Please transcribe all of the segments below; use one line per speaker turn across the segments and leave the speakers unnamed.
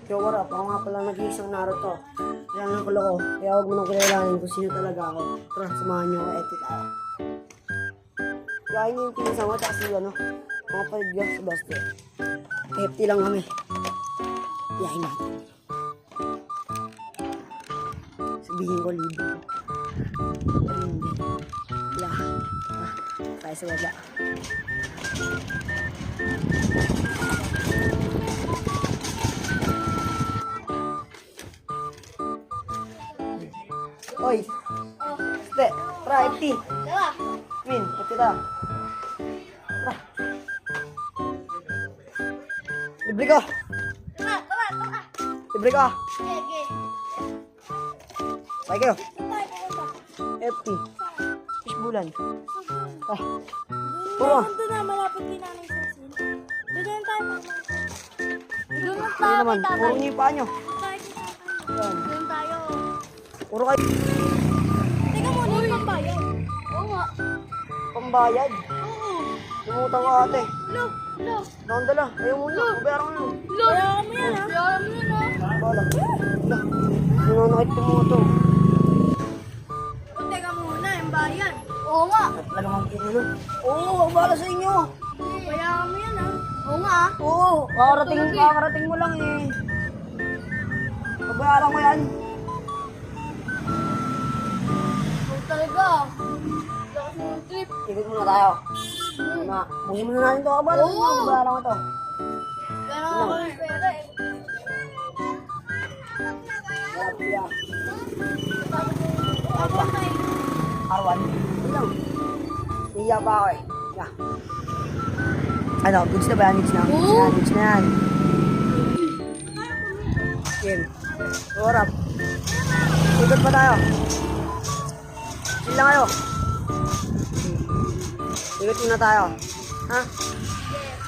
Yo, what up? Ako nga pala nag-iisang Naruto. Kaya nga pala ko. Kaya huwag mo nang kilalanin kung sino talaga ako. Tara, samahan niyo ako. Eto tayo. Kaya yung pinasama kasi ano, mga paligyan sa Basti. FT lang kami. Yahin natin. Sabihin ko libre. Pero hindi. Wala. Tayo sa baba. Oy! Ste! Tara, FT!
Tara!
Min, FT ta! Tara! Libre ka!
Tara! Tara! Tara!
Libre ka!
Sige!
Sakay kayo!
Saan tayo pupunta?
FT! Fishbulan! Ah!
Puro! Doon na, malapit din namin sa sin. Doon na tayo pupunta. Doon na
Ano
tayo
naman?
kay tatay.
Puro niyo yung paa nyo!
Doon tayo kay tatay.
Yan!
Doon tayo.
Puro kayo!
Teka muna yung pambayan. Oo nga.
Pambayad!
Oo.
Lumutang ka ate!
Lo! Lo!
Doon dala! Ayaw muna! Mabayaran ko lang!
Lo! Bayaran mo yan ha? Bayaran mo yan ha?
Bala! Wala! Nananakit ko mga to!
O teka muna, yung bayan. Oo nga.
At talagang kinilo! Oo! Ang bala sa inyo!
Bayaran mo yan ha? Oo nga.
Oo! Kakarating mo lang eh! Mabayaran ko yan!
Oo talaga. Lakas mo yung trip.
Ikot muna tayo! Tama! Buhin muna natin ito! Kabala!
Oo.
Mabayaran ko to!
Pero ako yung pera eh.
Kaya!
Ako tayo.
Arwan! Ito lang! Iya pa ako eh! Yeah. Ano? Goods na ba yan? Goods na? Goods na yan! Goods na yan! Kim! Orap! Ikot pa tayo! Chill lang kayo! Ikot muna tayo! Ha?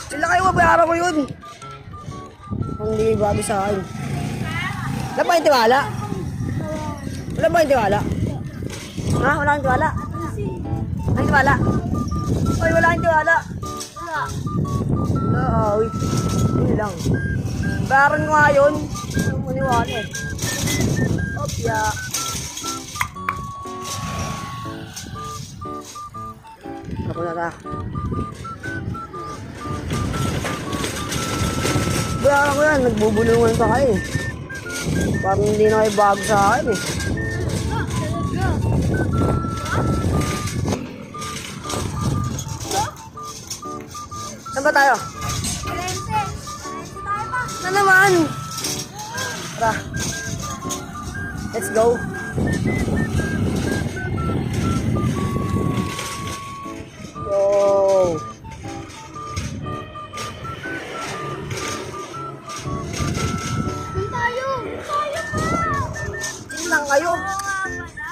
Chill lang kayo! Mabayaran ko yun! Kung hindi bago sa akin. Wala ba yung tiwala? Wala ba yung tiwala? Ha? Wala kang tiwala? Wala kang tiwala? Ay, wala kang tiwala!
Wala.
Wala, wait. Yun lang. Bayaran ko nga yun. Ang maniwala eh. Opya. Ako na ta. Bayaran ko yan. Nagbubulungan pa kayo eh. Parang hindi na kayo bago sa akin eh. Saan ba tayo?
Valente. Valente tayo pa.
Na naman! Tara. Let's go. Go.
Doon tayo. Tayo pa.
Chill lang kayo.
Oo nga pala.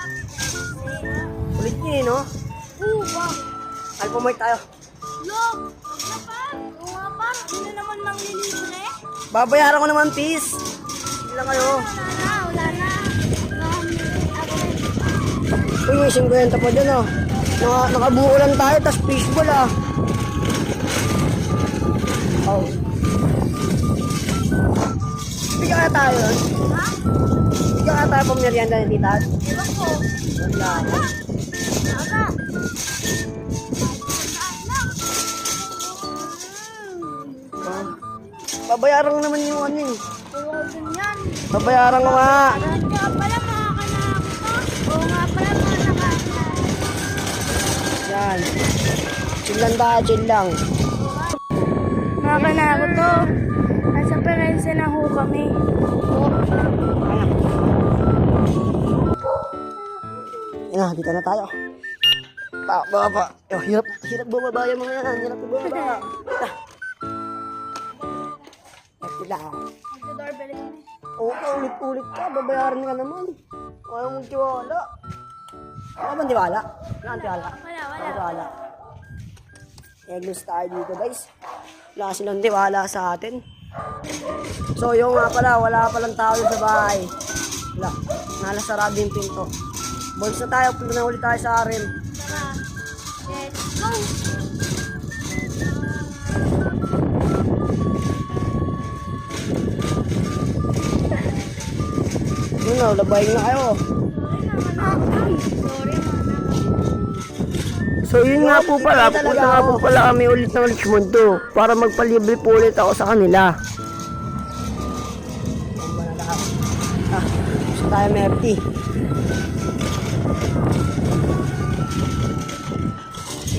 Ulit niyo eh, no?
Oo ba?
Alphamart tayo.
Lo! Wag na pa. Oo nga pa. Hindi na naman manglilibre.
Babayaran ko naman, peace. Chill lang kayo.
Wala na. Wala na.
Uy, may 50 pa dyan, oh. Nakabuo lang tayo, tas fishball, ah. Oh. Hindi kaya tayo, yun?
Ha?
Hindi kaya tayo pamerienda ni tita?
Ewan ko.
Wala.
Wala.
Ah. Babayaran ko naman yung ano, eh.
Oo, ganyan.
Babayaran ko nga.
Kaya pala makakanap ko. Oo nga pala mga nakakanap.
Yan. Chill lang tayo, chill lang.
Mga kanako to. Nasa Perense na ho kami.
Ano? Yan na, dito na tayo. Baba. Hirap bumaba yung mga yan. Hirap bumaba. Ito. Ito lang.
Magdo-doorbell kami.
Oo, ulit-ulit ka. Babayaran ka naman. Ayaw mong tiwala. Wala bang tiwala? Wala kang tiwala.
Wala,
Wala
wala.
tiwala. Eglos tayo dito, guys. Wala silang tiwala sa atin. So, yung nga pala, wala palang tao sa bahay. Wala. Nalasarado yung pinto. Boys na tayo. Punta na ulit tayo sa RM.
Tara. Let's go.
Ano, labayin na kayo.
Sorry,
So yun nga po pala, pupunta nga po pala kami ulit ng Richmond to para magpalibre po ulit ako sa kanila.
Gusto tayo Merti.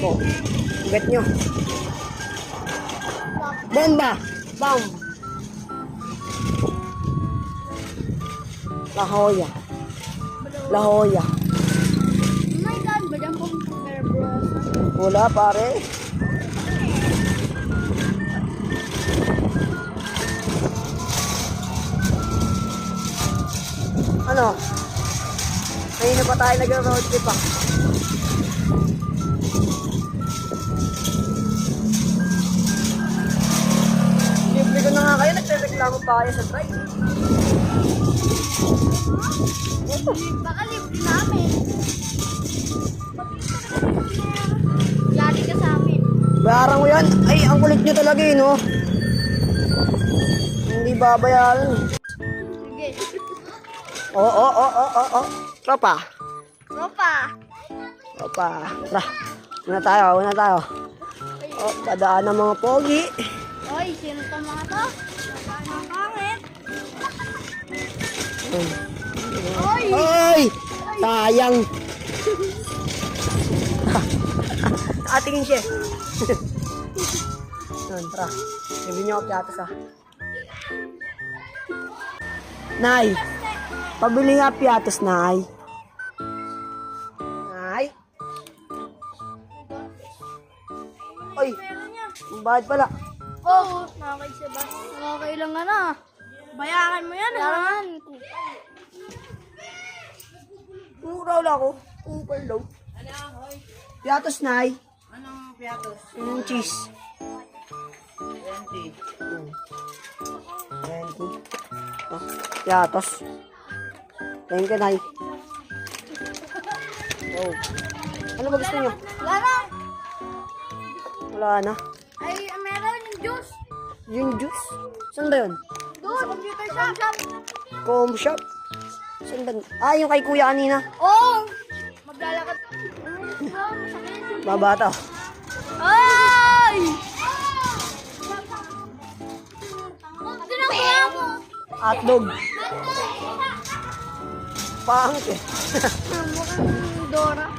Oh, bet nyo. Bomba! Bam! La Jolla. La Jolla.
Oh my God, ba dyan pong Verbrosa?
Wala pare. Ano? Ayun na pa tayo nag-road trip ah. Libre ko na nga kayo, nagre-reklamo pa kayo sa drive.
Baka libre namin. Yari ka sa amin.
Bayaran ko yan. Ay, ang kulit nyo talaga eh, no? Hindi babayaran.
Sige.
Oo. Tropa.
Tropa.
Tropa. Tara. Una tayo. Oh, dadaan ng mga pogi.
Oy, sino to mga to? Ang pangit. Oy!
Ay! Sayang! Atingin siya. Yan, tara. Sabi niyo ako piatas ah. Nay! Pabili nga piatas, Nay. Nay? Oy! Ang bahad pala.
Oh, nakakay siya ba? Nakakay lang nga na. Bayaran mo yan, ha?
Mura wala ako. Super low. Piatos, Nay.
Anong piatos?
Yung cheese.
20.
20. Oh, piatos. Thank you, Nay. Oh. Ano ba gusto niyo?
Wala.
Wala na.
Ay, meron yung juice.
Yung juice? Saan ba yun?
Doon, computer shop.
Com shop? Saan ba? Ah, yung kay kuya kanina.
Oh! Maglalakad. Masakit.
Babata.
Ay! Ginagawa mo.
Hotdog. Pangit eh.
Mukhang Dora.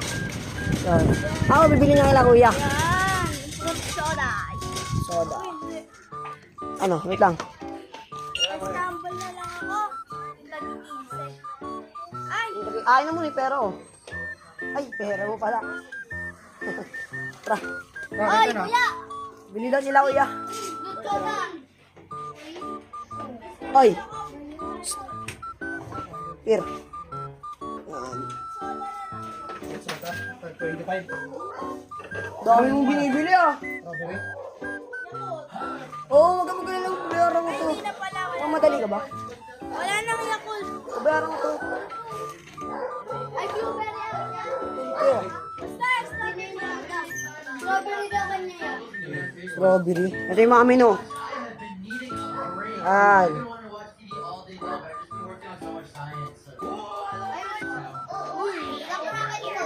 Yan. Ako, bibili na kila kuya.
Yan. Fruit soda.
Soda. Ano, wait lang.
Nag-stumble na lang ako. Nag-iisip. Ay!
Ay na muna yung pera oh. Ay, pera mo pala. Tara.
Ay, kuya!
Bili daw nila kuya.
Fruit soda.
Oy. Here. Yan.
25.
Dami mong binibili ah. Oo, oh, wag kang magaling lang. Bayaran mo to. Oh, madali ka ba?
Wala nang Yakult.
Bayaran mo to.
Ay, blueberry ako niya.
Thank you.
Basta, strawberry na lang. Strawberry daw kanya yan.
Strawberry. Ito yung mga menu. Ay.
Uy, nakuha dito.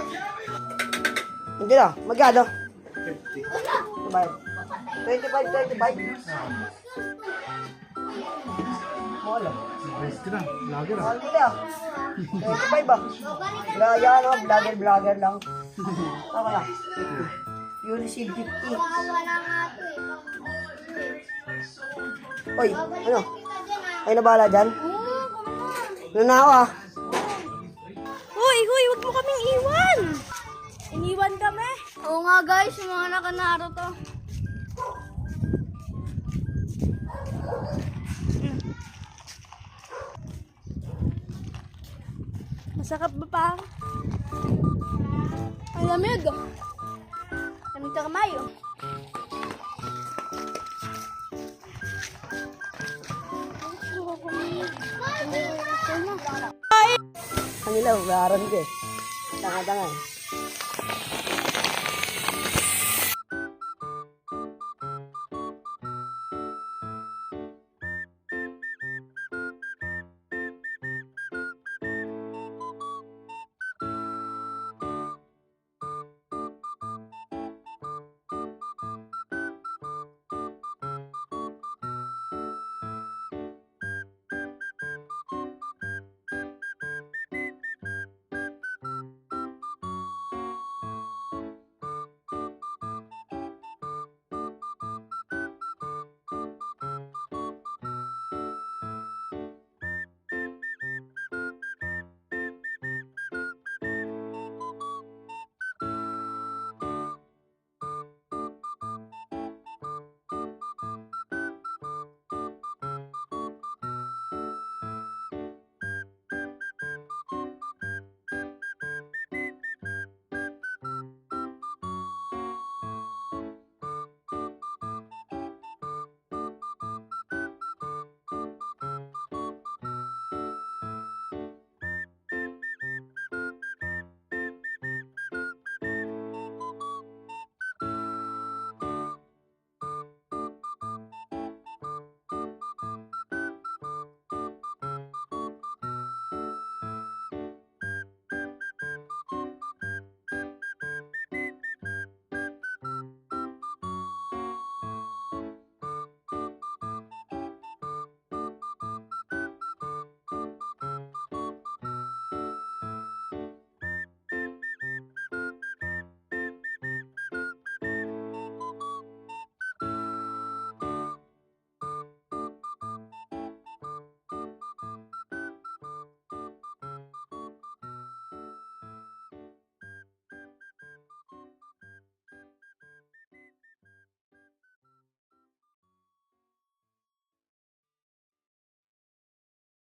Hindi na. Magkano?
50.
Bayad. 25. Mahal ah.
Rest ka na. Lager ah.
Mahal nila ah. 25 ah. Gaya ano, vlogger lang. Okay ah. You receive 50.
Wala nga ito eh.
Oy, ano? Ay nabala dyan?
Oo,
Ano na ako ah?
Huy, wag mo kaming iwan. Iniwan kami. Oo nga guys, yung mga nakanaro to. Masakap ba pa? Ang lamig. Lamig sa kamay. Oh.
Kanila, bayaran ko eh. Tanga-tanga eh.